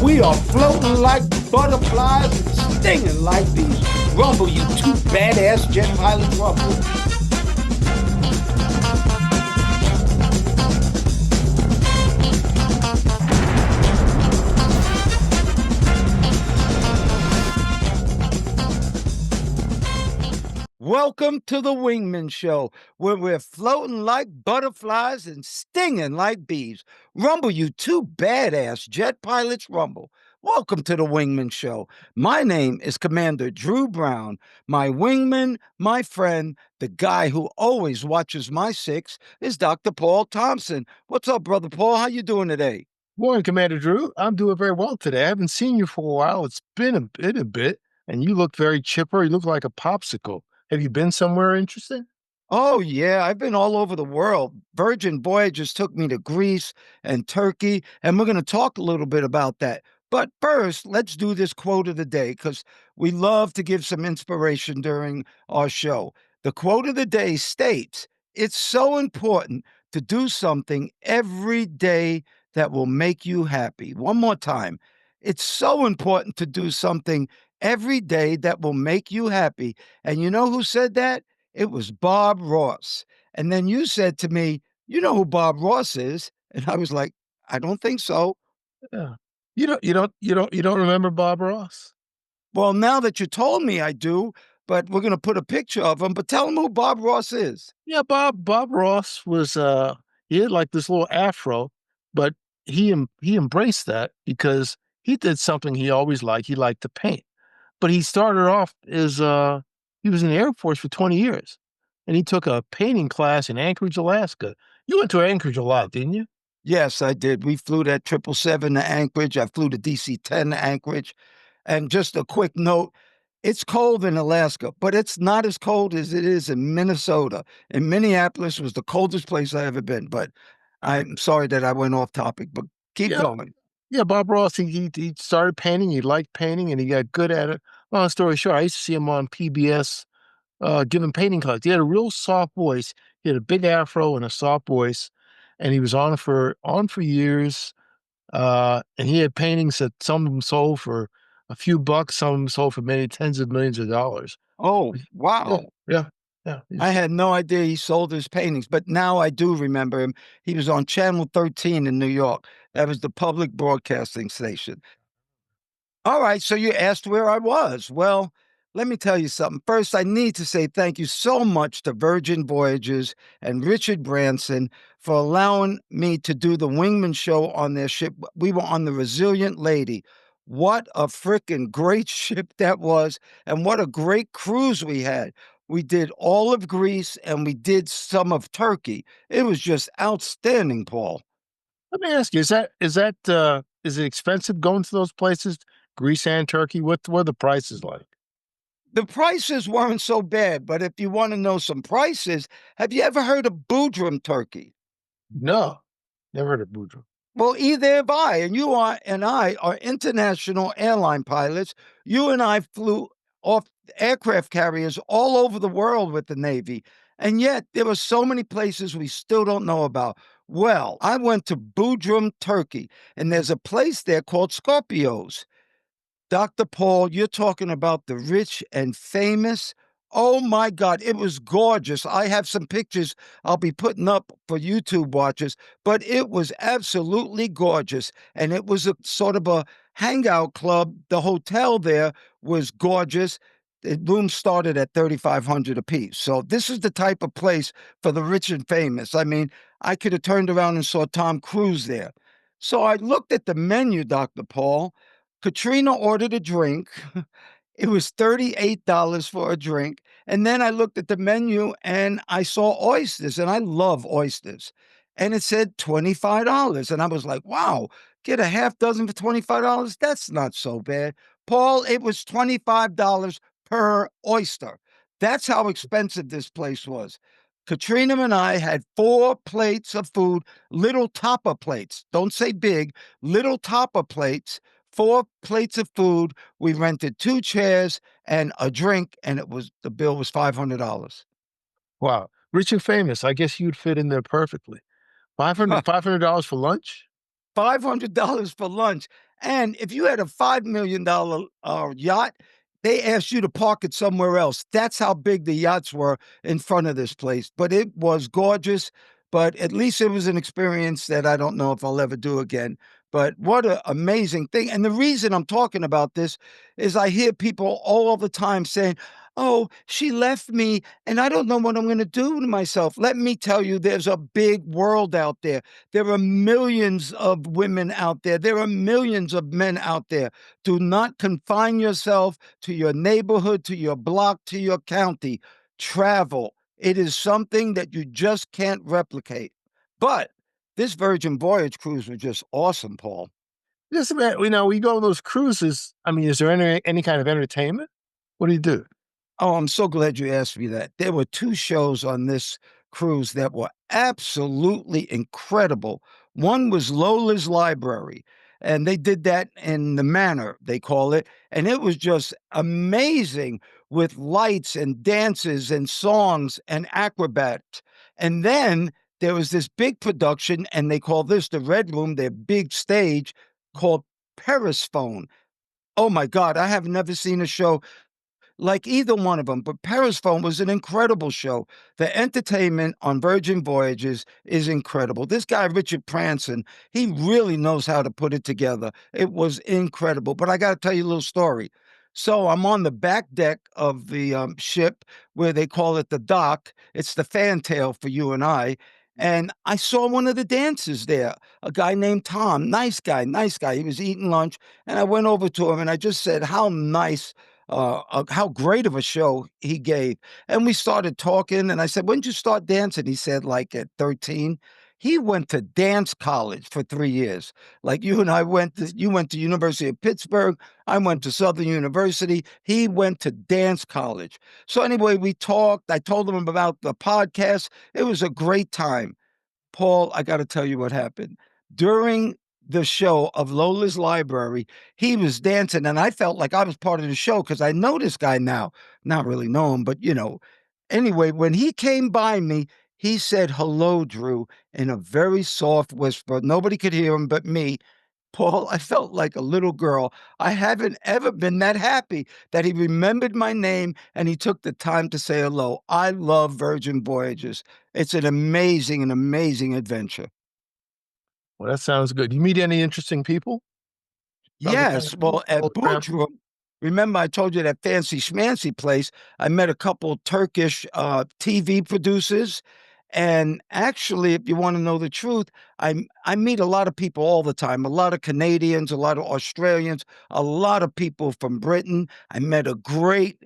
We are floating like butterflies and stinging like bees. Rumble, you two badass jet pilots, rumble. Welcome to the Wingman Show, where we're floating like butterflies and stinging like bees. Rumble, you two badass jet pilots, rumble. Welcome to the Wingman Show. My name is Commander Drew Brown. My wingman, my friend, the guy who always watches my six is Dr. Paul Thompson. What's up, Brother Paul? How you doing today? Morning, Commander Drew. I'm doing very well today. I haven't seen you for a while. It's been a bit, and you look very chipper. You look like a popsicle. Have you been somewhere interesting? Oh, yeah, I've been all over the world. Virgin Voyages took me to Greece and Turkey, and we're going to talk a little bit about that. But first, let's do this quote of the day because we love to give some inspiration during our show. The quote of the day states, "It's so important to do something every day that will make you happy." One more time. It's so important to do something every day that will make you happy. And you know who said that? It was Bob Ross. And then you said to me, "You know who Bob Ross is?" And I was like, "I don't think so." Yeah. You don't remember Bob Ross? Well, now that you told me, I do, but we're going to put a picture of him. But tell him who Bob Ross is. Yeah, Bob Ross was he had like this little afro, but he embraced that because he did something he always liked. He liked to paint. But he started off as he was in the Air Force for 20 years, and he took a painting class in Anchorage, Alaska. You went to Anchorage a lot, didn't you? Yes, I did. We flew that 777 to Anchorage. I flew the DC-10 to Anchorage. And just a quick note, it's cold in Alaska, but it's not as cold as it is in Minnesota. And Minneapolis was the coldest place I ever been. But I'm sorry that I went off topic, but keep Yeah, going. yeah. Bob Ross, he started painting. He liked painting, and he got good at it. Long story short, I used to see him on PBS giving painting class. He had a real soft voice. He had a big afro and a soft voice, and he was on for years. And he had paintings that some of them sold for a few bucks, some of them sold for many tens of millions of dollars. Oh, Yeah, wow. yeah, yeah. I had no idea he sold his paintings, but now I do remember him. He was on Channel 13 in New York. That was the public broadcasting station. All right, so you asked where I was. Well, let me tell you something. First, I need to say thank you so much to Virgin Voyages and Richard Branson for allowing me to do the Wingman Show on their ship. We were on the Resilient Lady. What a freaking great ship that was, and what a great cruise we had. We did all of Greece and we did some of Turkey. It was just outstanding, Paul. Let me ask you: is it expensive going to those places, Greece and Turkey? What are the prices like? The prices weren't so bad, but if you want to know some prices, have you ever heard of Boudrum turkey? No, never heard of Boudreaux. Well, either have I, and you are, and I are international airline pilots. You and I flew off aircraft carriers all over the world with the Navy, and yet there are so many places we still don't know about. Well, I went to Boudrum, Turkey, and there's a place there called Scorpios. Dr. Paul, you're talking about the rich and famous. Oh my God, it was gorgeous. I have some pictures I'll be putting up for YouTube watchers, but it was absolutely gorgeous. And it was a sort of a hangout club. The hotel there was gorgeous. The rooms started at 3,500 apiece. So this is the type of place for the rich and famous. I mean, I could have turned around and saw Tom Cruise there. So I looked at the menu, Dr. Paul. Katrina ordered a drink. It was $38 for a drink. And then I looked at the menu and I saw oysters, and I love oysters. And it said $25. And I was like, wow, get a half dozen for $25? That's not so bad. Paul, it was $25 per oyster. That's how expensive this place was. Katrina and I had 4 plates of food, little topper plates. Don't say big, little topper plates, 4 plates of food. We rented 2 chairs and a drink, and the bill was $500. Wow, rich and famous. I guess you'd fit in there perfectly. $500 for lunch? $500 for lunch. And if you had a $5 million yacht, they asked you to park it somewhere else. That's how big the yachts were in front of this place. But it was gorgeous. But at least it was an experience that I don't know if I'll ever do again. But what an amazing thing. And the reason I'm talking about this is I hear people all the time saying, "Oh, she left me and I don't know what I'm going to do to myself." Let me tell you, there's a big world out there. There are millions of women out there. There are millions of men out there. Do not confine yourself to your neighborhood, to your block, to your county. Travel. It is something that you just can't replicate. But this Virgin Voyage cruise was just awesome, Paul. Just about, we go on those cruises. I mean, is there any kind of entertainment? What do you do? Oh, I'm so glad you asked me that. There were two shows on this cruise that were absolutely incredible. One was Lola's Library, and they did that in the Manor, they call it. And it was just amazing with lights and dances and songs and acrobats. And then there was this big production, and they call this the Red Room, their big stage called Perisphone. Oh my God, I have never seen a show like either one of them. But Perisphone was an incredible show. The entertainment on Virgin Voyages is incredible. This guy, Richard Branson, he really knows how to put it together. It was incredible. But I got to tell you a little story. So I'm on the back deck of the ship where they call it the dock. It's the fantail for you and I. And I saw one of the dancers there, a guy named Tom. Nice guy, nice guy. He was eating lunch. And I went over to him and I just said, how nice how great of a show he gave. And we started talking, and I said, "When did you start dancing?" He said, like at 13. He went to dance college for 3 years. Like you and I you went to University of Pittsburgh. I went to Southern University. He went to dance college. So anyway, we talked. I told him about the podcast. It was a great time. Paul, I got to tell you what happened. During the show of Lola's Library, he was dancing, and I felt like I was part of the show because I know this guy now. Not really know him, but Anyway, when he came by me, he said, "Hello, Drew," in a very soft whisper. Nobody could hear him but me. Paul, I felt like a little girl. I haven't ever been that happy that he remembered my name and he took the time to say hello. I love Virgin Voyages. It's an amazing adventure. Well, that sounds good. You meet any interesting people? Other kind Yes, of well, at fellow travelers? Boardroom, remember I told you that fancy schmancy place? I met a couple Turkish TV producers, and actually, if you want to know the truth, I meet a lot of people all the time. A lot of Canadians, a lot of Australians, a lot of people from Britain. I met a great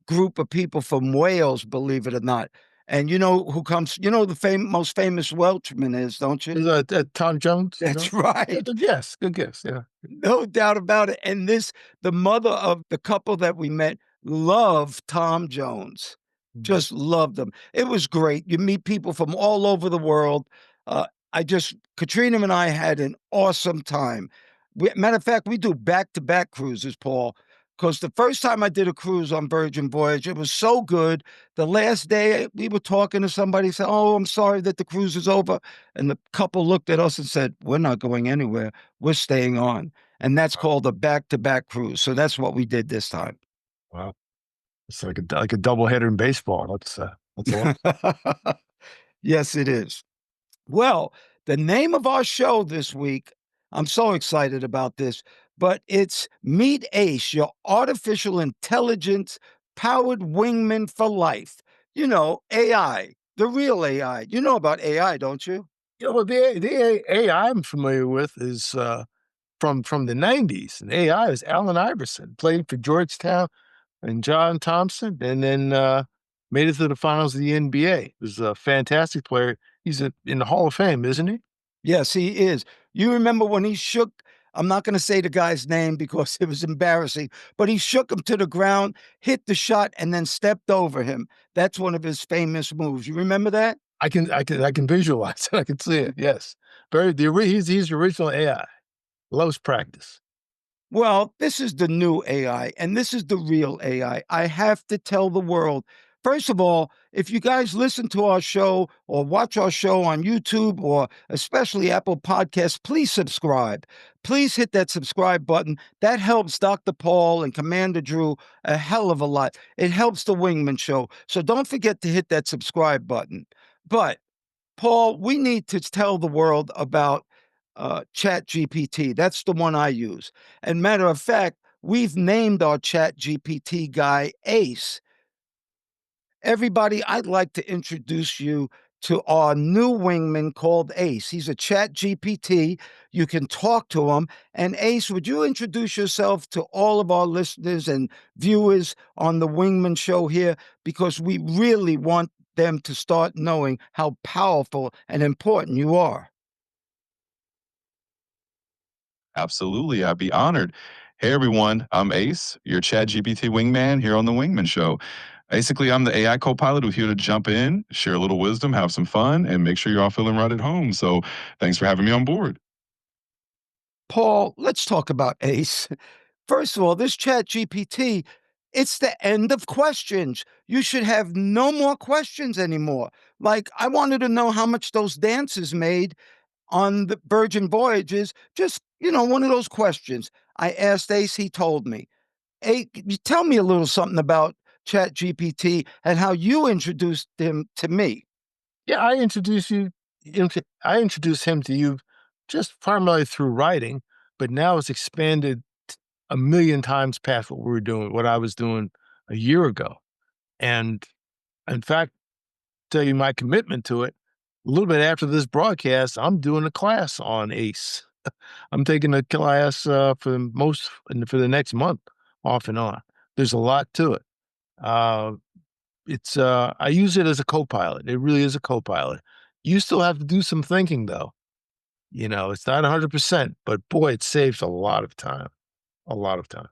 group of people from Wales, believe it or not. And you know who comes? You know the most famous Welshman is, don't you? Is Tom Jones? That's right. Good guess. Good guess. Yeah. No doubt about it. And the mother of the couple that we met loved Tom Jones, Mm. just loved them. It was great. You meet people from all over the world. Katrina and I had an awesome time. Matter of fact, we do back to back cruises, Paul. Because the first time I did a cruise on Virgin Voyage, it was so good. The last day we were talking to somebody, said, "Oh, I'm sorry that the cruise is over." And the couple looked at us and said, "We're not going anywhere. We're staying on." And that's called a back-to-back cruise. So that's what we did this time. Wow. It's like a double header in baseball. That's awesome. Yes, it is. Well, the name of our show this week, I'm so excited about this, but it's Meet Ace, your artificial intelligence powered wingman for life. AI, the real AI. You know about AI, don't you? Well, the AI I'm familiar with is from the '90s. And AI is Allen Iverson, played for Georgetown and John Thompson, and then made it to the finals of the NBA. He was a fantastic player. He's in the Hall of Fame, isn't he? Yes, he is. You remember when he shook, I'm not going to say the guy's name because it was embarrassing, but he shook him to the ground, hit the shot, and then stepped over him. That's one of his famous moves. You remember that? I can visualize it. I can see it. Yes, he's the original AI. Loves practice. Well, this is the new AI, and this is the real AI. I have to tell the world. First of all, if you guys listen to our show or watch our show on YouTube or especially Apple Podcasts, please subscribe. Please hit that subscribe button. That helps Dr. Paul and Commander Drew a hell of a lot. It helps the Wingman Show. So don't forget to hit that subscribe button. But Paul, we need to tell the world about ChatGPT. That's the one I use. And matter of fact, we've named our ChatGPT guy Ace. Everybody, I'd like to introduce you to our new wingman called Ace. He's a ChatGPT. You can talk to him. And Ace, would you introduce yourself to all of our listeners and viewers on the Wingman Show here? Because we really want them to start knowing how powerful and important you are. Absolutely. I'd be honored. Hey, everyone. I'm Ace, your ChatGPT wingman here on The Wingman Show. Basically, I'm the AI co pilot who's here to jump in, share a little wisdom, have some fun, and make sure you're all feeling right at home. So thanks for having me on board. Paul, let's talk about Ace. First of all, this ChatGPT, it's the end of questions. You should have no more questions anymore. Like, I wanted to know how much those dancers made on the Virgin Voyages. Just, one of those questions. I asked Ace, he told me. Hey, could you tell me a little something about ChatGPT and how you introduced him to me? Yeah, I introduced him to you just primarily through writing, but now it's expanded a million times past what I was doing a year ago. And in fact, tell you my commitment to it, a little bit after this broadcast, I'm doing a class on ACE. I'm taking a class for the next month, off and on. There's a lot to it. Uh, I use it as a co-pilot. It really is a co-pilot. You still have to do some thinking though. It's not 100%, but boy, it saves a lot of time. A lot of time.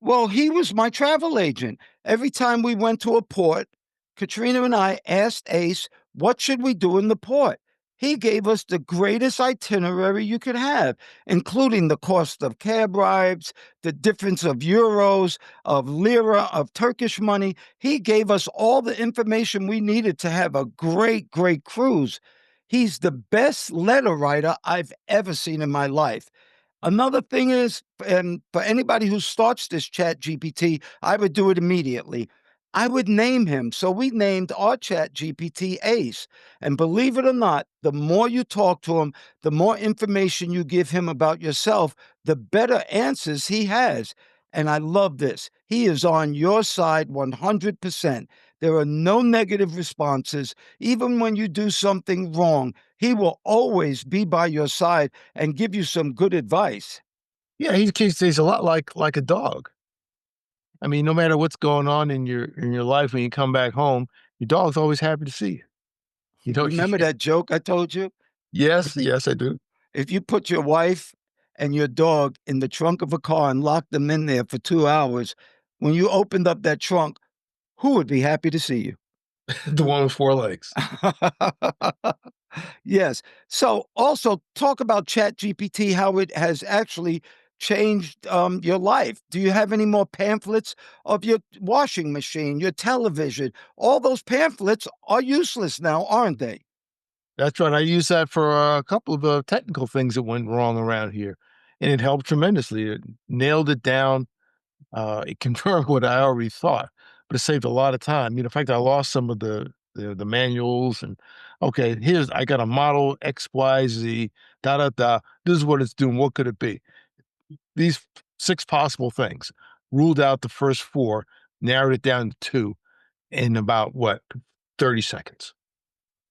Well, he was my travel agent. Every time we went to a port, Katrina and I asked Ace, what should we do in the port? He gave us the greatest itinerary you could have, including the cost of cab rides, the difference of euros, of lira, of Turkish money. He gave us all the information we needed to have a great, great cruise. He's the best letter writer I've ever seen in my life. Another thing is, and for anybody who starts this Chat GPT, I would do it immediately. I would name him. So we named our Chat GPT Ace. And believe it or not, the more you talk to him, the more information you give him about yourself, the better answers he has. And I love this. He is on your side 100%. There are no negative responses. Even when you do something wrong, he will always be by your side and give you some good advice. Yeah, he's a lot like a dog. I mean, no matter what's going on in your life, when you come back home, your dog's always happy to see you. You know, Remember that joke I told you? yes, yes, I do. If you put your wife and your dog in the trunk of a car and locked them in there for 2 hours, when you opened up that trunk, who would be happy to see you? The one with four legs. Yes. So also talk about ChatGPT, how it has actually changed your life. Do you have any more pamphlets of your washing machine, your television? All those pamphlets are useless now, aren't they? That's right. I used that for a couple of technical things that went wrong around here, and it helped tremendously. It nailed it down. It confirmed what I already thought, but it saved a lot of time. In fact, I lost some of the manuals and okay, I got a model XYZ, da da da. This is what it's doing. What could it be? These six possible things. Ruled out the first four, narrowed it down to two in about what 30 seconds.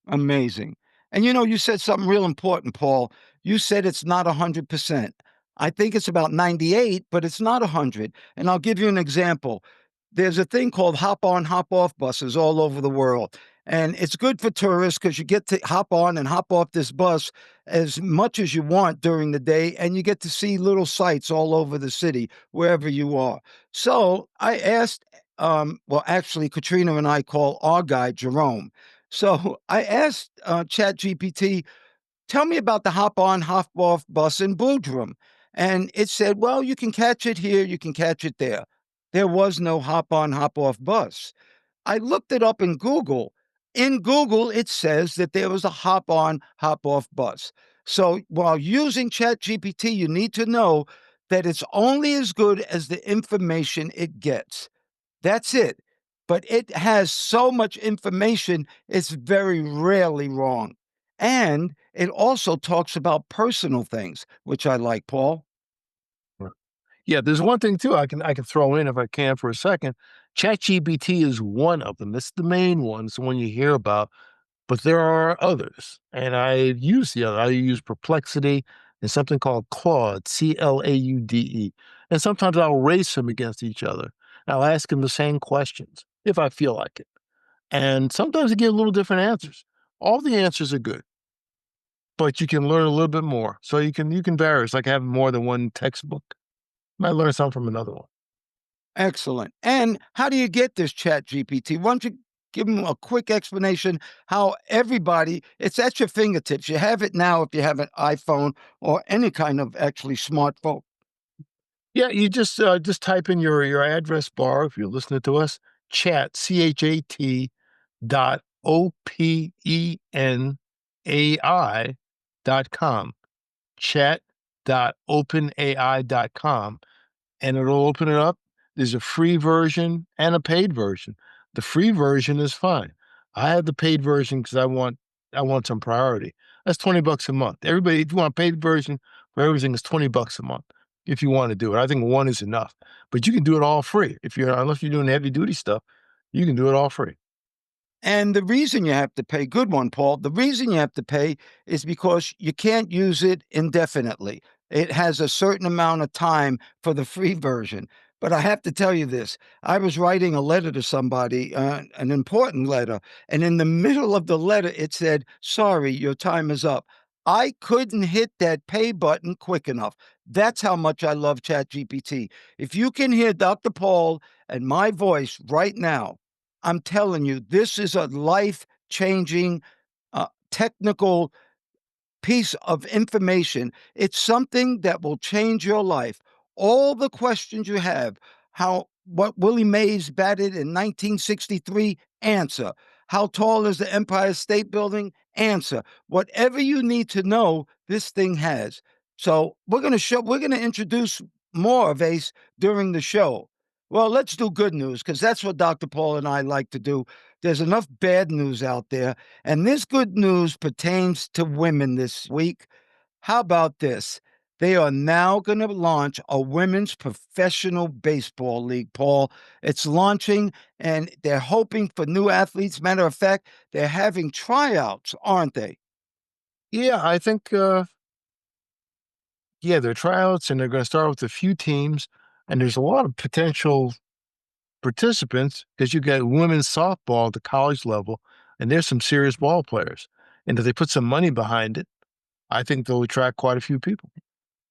Amazing. And you said something real important, Paul. You said it's not 100%. I think it's about 98, but it's not 100. And I'll give you an example. There's a thing called hop on, hop off buses all over the world. And it's good for tourists because you get to hop on and hop off this bus as much as you want during the day. And you get to see little sights all over the city, wherever you are. So I asked, well, actually, Katrina and I call our guy Jerome. So I asked ChatGPT, tell me about the hop on, hop off bus in Boudrum. And it said, well, you can catch it here, you can catch it there. There was no hop on, hop off bus. I looked it up in Google. In Google, it says that there was a hop on, hop off bus. So while using ChatGPT, you need to know that it's only as good as the information it gets. That's it. But it has so much information, it's very rarely wrong. And it also talks about personal things, which I like, Paul. Right. Yeah, there's one thing too I can throw in if I can for a second. ChatGPT is one of them. It's the main one. It's the one you hear about, but there are others. And I use the other. I use Perplexity and something called Claude, Claude. And sometimes I'll race them against each other. I'll ask them the same questions if I feel like it. And sometimes I get a little different answers. All the answers are good, but you can learn a little bit more. So you can vary. It's like having more than one textbook. Might learn something from another one. Excellent. And how do you get this Chat GPT? Why don't you give them a quick explanation how everybody, it's at your fingertips. You have it now if you have an iPhone or any kind of actually smartphone. Yeah, you just type in your address bar if you're listening to us, chat, CHAT dot OPENAI.com, chat dot OpenAI.com, and it'll open it up. There's a free version and a paid version. The free version is fine. I have the paid version because I want some priority. That's $20 a month. Everybody, if you want a paid version for everything, it's $20 a month if you want to do it. I think one is enough, but you can do it all free. If you're unless you're doing heavy duty stuff, you can do it all free. And the reason you have to pay, good one, Paul. The reason you have to pay is because you can't use it indefinitely. It has a certain amount of time for the free version. But I have to tell you this, I was writing a letter to somebody, an important letter, and in the middle of the letter, it said, "Sorry, your time is up." I couldn't hit that pay button quick enough. That's how much I love ChatGPT. If you can hear Dr. Paul and my voice right now, I'm telling you, this is a life changing technical piece of information. It's something that will change your life. All the questions you have, what Willie Mays batted in 1963, answer. How tall is the Empire State Building? Answer. Whatever you need to know, this thing has. So we're gonna introduce more of Ace during the show. Well, let's do good news because that's what Dr. Paul and I like to do. There's enough bad news out there. And this good news pertains to women this week. How about this? They are now going to launch a women's professional baseball league, Paul. It's launching and they're hoping for new athletes. Matter of fact, they're having tryouts, aren't they? Yeah, I think yeah, they're tryouts and they're going to start with a few teams, and there's a lot of potential participants because you got women's softball at the college level, and there's some serious ball players. And if they put some money behind it, I think they'll attract quite a few people.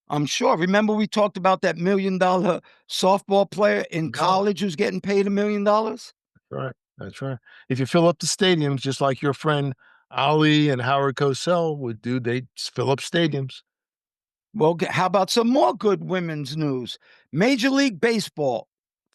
I'm sure. Remember, we talked about that $1 million softball player in Yeah. college who's getting paid $1 million? Right. That's right. If you fill up the stadiums, just like your friend Ali and Howard Cosell would do, they fill up stadiums. Well, how about some more good women's news? Major League Baseball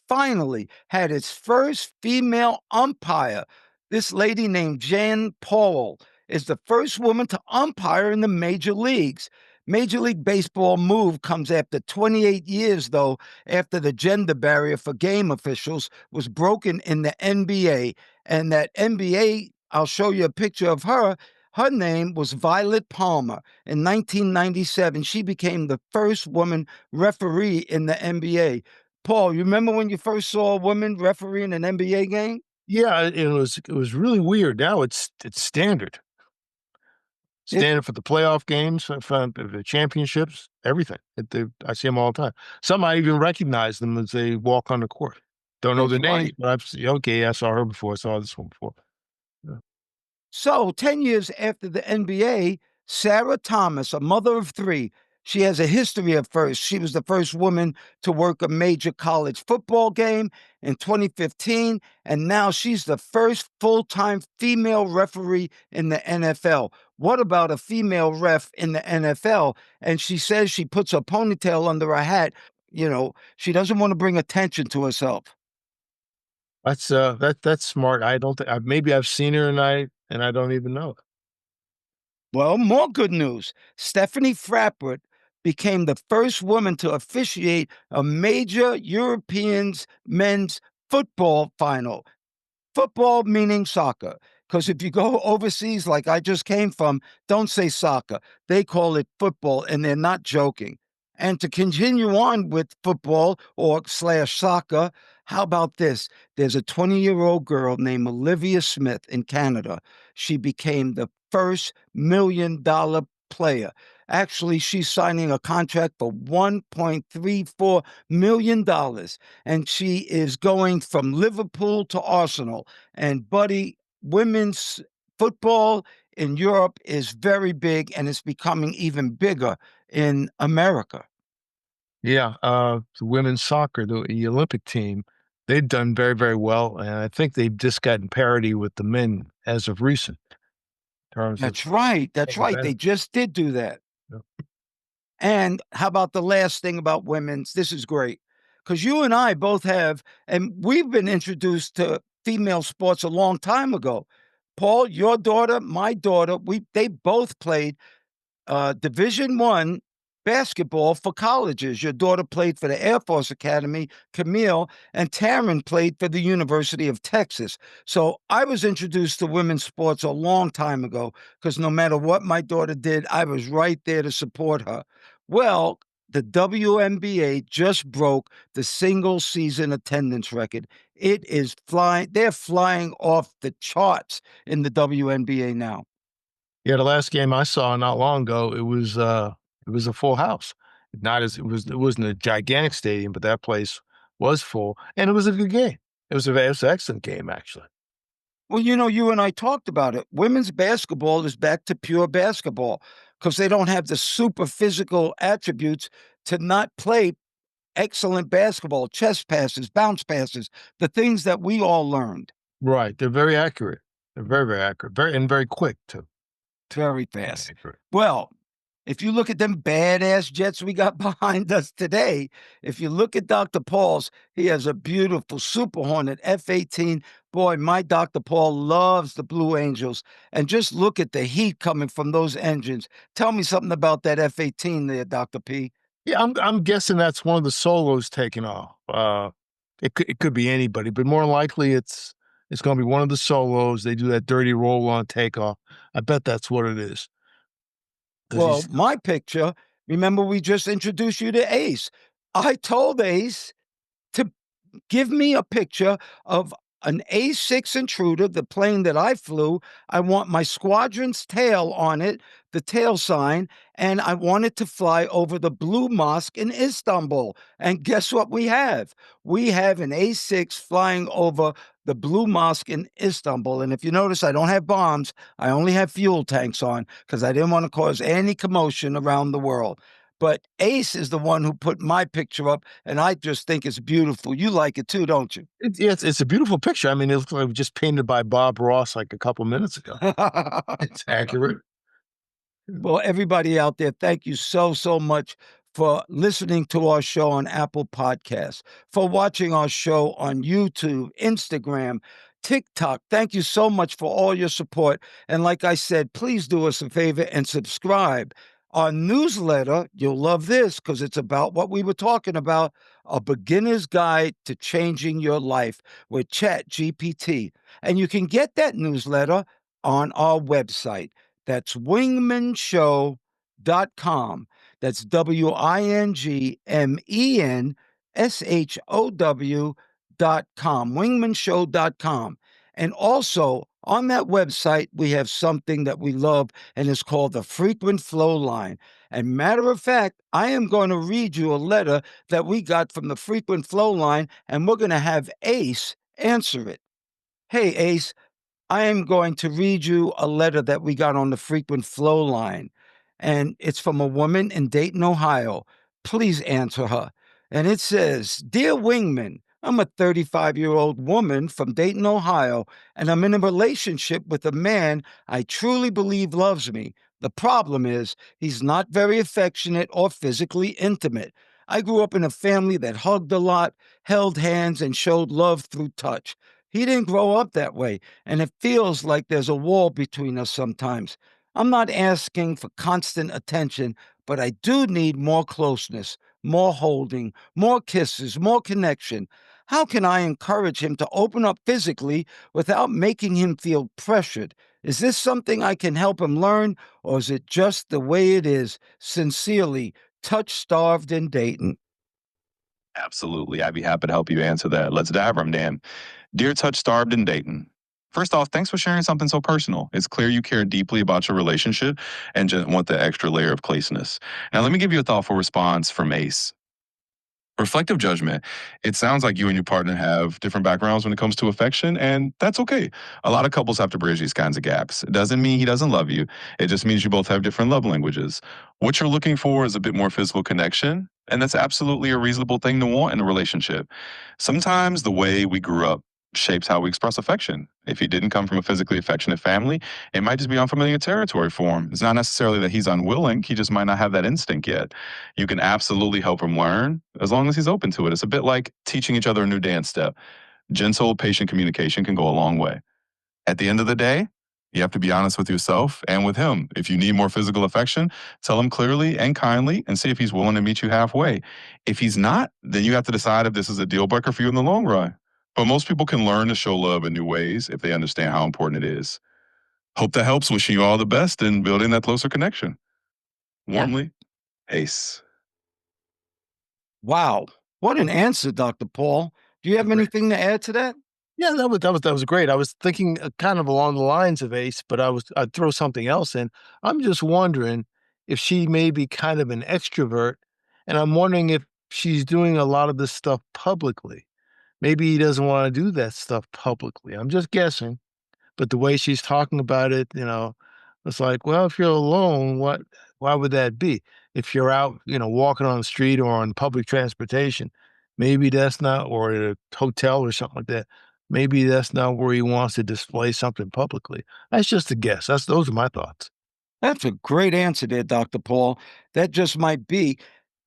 finally had its first female umpire. This lady named Jan Paul is the first woman to umpire in the major leagues. Major League Baseball move comes after 28 years, though, after the gender barrier for game officials was broken in the NBA. And that NBA, I'll show you a picture of her. Her name was Violet Palmer. In 1997, she became the first woman referee in the NBA. Paul, you remember when you first saw a woman refereeing an NBA game? Yeah, it was really weird. Now it's standard. It, Standard for the playoff games, for the championships, everything. I see them all the time. Some I even recognize them as they walk on the court. Don't know that's their names, right. but okay, I saw her before. I saw this one before. Yeah. So, 10 years after the NBA, Sarah Thomas, a mother of three, she has a history of first. She was the first woman to work a major college football game in 2015, and now she's the first full time female referee in the NFL. What about a female ref in the NFL? And she says she puts a ponytail under her hat. She doesn't want to bring attention to herself. That's smart. I don't think maybe I've seen her and I don't even know it. Well, more good news. Stephanie Frappert became the first woman to officiate a major European men's football final. Football meaning soccer. Because if you go overseas, like I just came from, don't say soccer. They call it football, and they're not joking. And to continue on with football or slash soccer, how about this? There's a 20-year-old girl named Olivia Smith in Canada. She became the first $1 million player. Actually, she's signing a contract for $1.34 million. And she is going from Liverpool to Arsenal. And, buddy, women's football in Europe is very big, and it's becoming even bigger in America. Yeah, the women's soccer, the Olympic team, they've done very, very well, and I think they've just gotten parity with the men as of recent in terms of That's right. That's paying right. They benefits. just did do that. Yeah. And how about the last thing about women's? This is great because you and I both have, and we've been introduced to female sports a long time ago. Paul, your daughter, my daughter, they both played Division I basketball for colleges. Your daughter played for the Air Force Academy, Camille, and Taryn played for the University of Texas. So I was introduced to women's sports a long time ago because no matter what my daughter did, I was right there to support her. Well, the WNBA just broke the single season attendance record. It is flying. They're flying off the charts in the WNBA now. Yeah, the last game I saw not long ago, it was a full house. Not as it wasn't a gigantic stadium, but that place was full, and it was a good game. It was an excellent game, actually. Well, you and I talked about it. Women's basketball is back to pure basketball because they don't have the super physical attributes to not play excellent basketball, chest passes, bounce passes, the things that we all learned. Right, they're very accurate. They're very, very accurate, very quick too. Very Very fast. accurate. Well, if you look at them badass jets we got behind us today, if you look at Dr. Paul's, he has a beautiful Super Hornet F-18. Boy, my Dr. Paul loves the Blue Angels. And just look at the heat coming from those engines. Tell me something about that F-18 there, Dr. P. Yeah, I'm guessing that's one of the solos taking off. It could be anybody, but more likely it's going to be one of the solos. They do that dirty roll on takeoff. I bet that's what it is. 'Cause Well, he's my picture, remember we just introduced you to Ace. I told Ace to give me a picture of an A6 Intruder, the plane that I flew. I want my squadron's tail on it, the tail sign, and I want it to fly over the Blue Mosque in Istanbul. And guess what we have? We have an A6 flying over the Blue Mosque in Istanbul. And if you notice, I don't have bombs. I only have fuel tanks on because I didn't want to cause any commotion around the world. But Ace is the one who put my picture up, and I just think it's beautiful. You like it too, don't you? yeah, it's a beautiful picture. I mean, it looks like just painted by Bob Ross like a couple minutes ago. It's accurate. Well, everybody out there, thank you so, so much for listening to our show on Apple Podcasts, for watching our show on YouTube, Instagram, TikTok. Thank you so much for all your support. And like I said, please do us a favor and subscribe. Our newsletter, you'll love this because it's about what we were talking about, a beginner's guide to changing your life with ChatGPT. And you can get that newsletter on our website. That's wingmanshow.com. That's WINGMENSHOW.com, wingmanshow.com. And also on that website, we have something that we love, and it's called the Frequent Flow Line. And matter of fact, I am going to read you a letter that we got from the Frequent Flow Line, and we're going to have Ace answer it. Hey, Ace, I am going to read you a letter that we got on the Frequent Flow Line, and it's from a woman in Dayton, Ohio. Please answer her. And it says, Dear Wingman, I'm a 35-year-old woman from Dayton, Ohio, and I'm in a relationship with a man I truly believe loves me. The problem is, he's not very affectionate or physically intimate. I grew up in a family that hugged a lot, held hands, and showed love through touch. He didn't grow up that way, and it feels like there's a wall between us sometimes. I'm not asking for constant attention, but I do need more closeness, more holding, more kisses, more connection. How can I encourage him to open up physically without making him feel pressured? Is this something I can help him learn, or is it just the way it is? Sincerely, touch starved in Dayton. Absolutely. I'd be happy to help you answer that. Let's dive from Dan. Dear Touch Starved in Dayton. First off, thanks for sharing something so personal. It's clear you care deeply about your relationship and just want the extra layer of closeness. Now, let me give you a thoughtful response from Ace. Reflective judgment. It sounds like you and your partner have different backgrounds when it comes to affection, and that's okay. A lot of couples have to bridge these kinds of gaps. It doesn't mean he doesn't love you, it just means you both have different love languages. What you're looking for is a bit more physical connection, and that's absolutely a reasonable thing to want in a relationship. Sometimes the way we grew up shapes how we express affection. If he didn't come from a physically affectionate family, it might just be unfamiliar territory for him. It's not necessarily that he's unwilling, he just might not have that instinct yet. You can absolutely help him learn as long as he's open to it. It's a bit like teaching each other a new dance step. Gentle, patient communication can go a long way. At the end of the day, you have to be honest with yourself and with him. If you need more physical affection, tell him clearly and kindly and see if he's willing to meet you halfway. If he's not, then you have to decide if this is a deal breaker for you in the long run. But most people can learn to show love in new ways if they understand how important it is. Hope that helps. Wishing you all the best in building that closer connection. Warmly, Ace. Wow. What an answer, Dr. Paul. Do you have Great. anything to add to that? Yeah, that was great. I was thinking kind of along the lines of Ace, but I'd throw something else in. I'm just wondering if she may be kind of an extrovert, and I'm wondering if she's doing a lot of this stuff publicly. Maybe he doesn't want to do that stuff publicly. I'm just guessing. But the way she's talking about it, it's like, well, if you're alone, why would that be? If you're out, walking on the street or on public transportation, maybe that's not, or at a hotel or something like that. Maybe that's not where he wants to display something publicly. That's just a guess. Those are my thoughts. That's a great answer there, Dr. Paul. That just might be.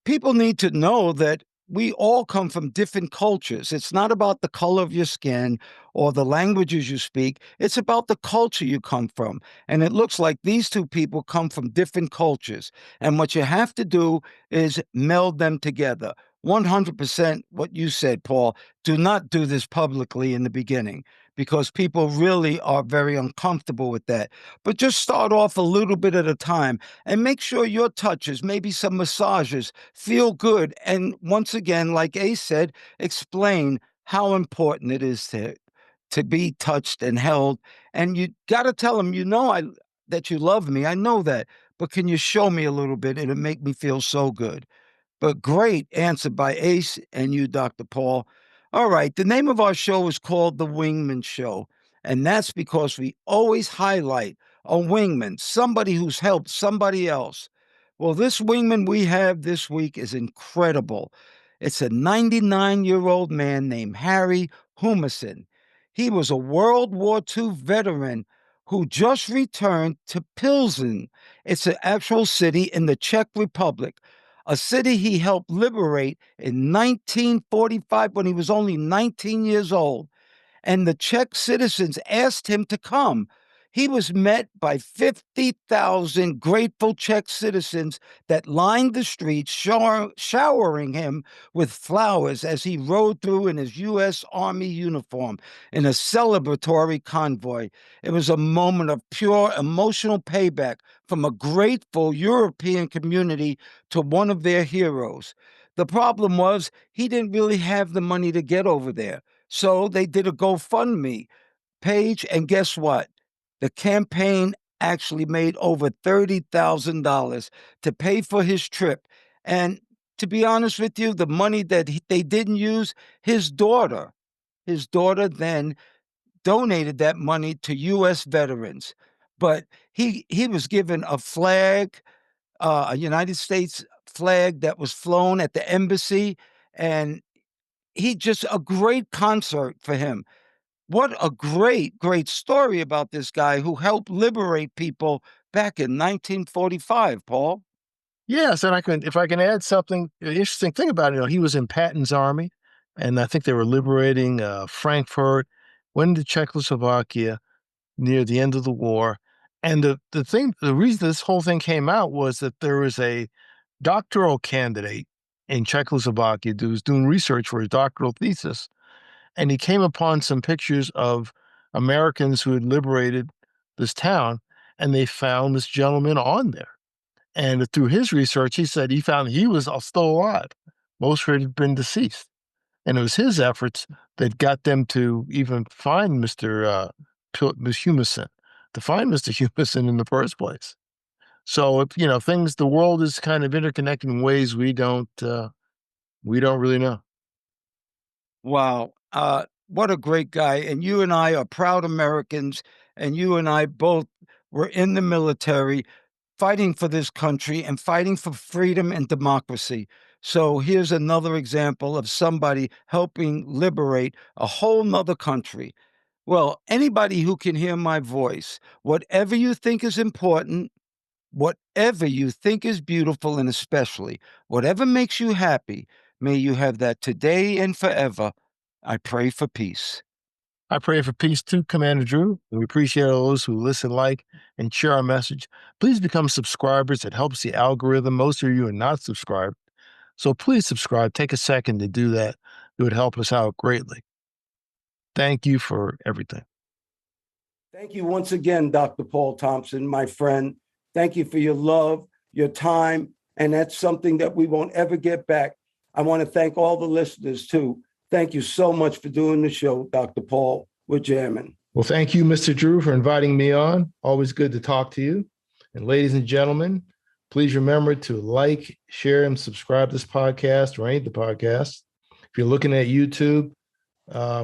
People need to know that we all come from different cultures. It's not about the color of your skin or the languages you speak. It's about the culture you come from. And it looks like these two people come from different cultures. And what you have to do is meld them together. 100% what you said, Paul. Do not do this publicly in the beginning because people really are very uncomfortable with that. But just start off a little bit at a time and make sure your touches, maybe some massages, feel good. And once again, like Ace said, explain how important it is to be touched and held. And you got to tell them, that you love me. I know that, but can you show me a little bit? It'll make me feel so good. But great answer by Ace and you, Dr. Paul. All right, the name of our show is called The Wingman Show, and that's because we always highlight a wingman, somebody who's helped somebody else. Well, this wingman we have this week is incredible. It's a 99-year-old man named Harry Humason. He was a World War II veteran who just returned to Pilsen. It's an actual city in the Czech Republic, a city he helped liberate in 1945 when he was only 19 years old. And the Czech citizens asked him to come. He was met by 50,000 grateful Czech citizens that lined the streets, showering him with flowers as he rode through in his U.S. Army uniform in a celebratory convoy. It was a moment of pure emotional payback from a grateful European community to one of their heroes. The problem was he didn't really have the money to get over there. So they did a GoFundMe page, and guess what? The campaign actually made over $30,000 to pay for his trip. And to be honest with you, the money that they didn't use, his daughter then donated that money to U.S. veterans. But he was given a flag, a United States flag that was flown at the embassy, and he just a great concert for him. What a great, great story about this guy who helped liberate people back in 1945, Paul. Yes, and if I can add something, interesting thing about it, he was in Patton's army, and I think they were liberating Frankfurt, went into Czechoslovakia near the end of the war. And the reason this whole thing came out was that there was a doctoral candidate in Czechoslovakia who was doing research for his doctoral thesis, and he came upon some pictures of Americans who had liberated this town, and they found this gentleman on there. And through his research, he said he found he was still alive. Most had been deceased. And it was his efforts that got them to even find Mr. Humason, to find Mr. Humason in the first place. So, the world is kind of interconnected in ways we don't really know. Wow. What a great guy. And you and I are proud Americans, and you and I both were in the military fighting for this country and fighting for freedom and democracy. So here's another example of somebody helping liberate a whole nother country. Well, anybody who can hear my voice, whatever you think is important, whatever you think is beautiful, and especially whatever makes you happy, may you have that today and forever. I pray for peace. I pray for peace too, Commander Drew. And we appreciate all those who listen, like, and share our message. Please become subscribers. It helps the algorithm. Most of you are not subscribed. So please subscribe. Take a second to do that. It would help us out greatly. Thank you for everything. Thank you once again, Dr. Paul Thompson, my friend. Thank you for your love, your time, and that's something that we won't ever get back. I want to thank all the listeners, too. Thank you so much for doing the show, Dr. Paul. We're jamming. Well, thank you, Mr. Drew, for inviting me on. Always good to talk to you. And ladies and gentlemen, please remember to like, share, and subscribe to this podcast or any of the podcasts. If you're looking at YouTube,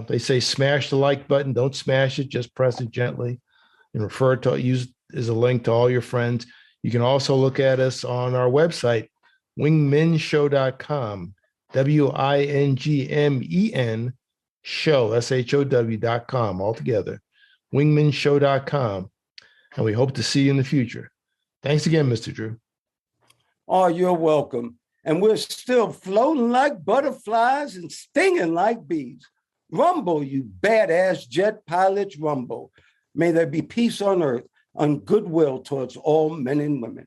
they say smash the like button. Don't smash it. Just press it gently and use as a link to all your friends. You can also look at us on our website, wingmenshow.com, WINGMEN show, SHOW.com, altogether, wingmenshow.com. And we hope to see you in the future. Thanks again, Mr. Drew. Oh, you're welcome. And we're still floating like butterflies and stinging like bees. Rumble, you badass jet pilots, rumble. May there be peace on earth, and goodwill towards all men and women.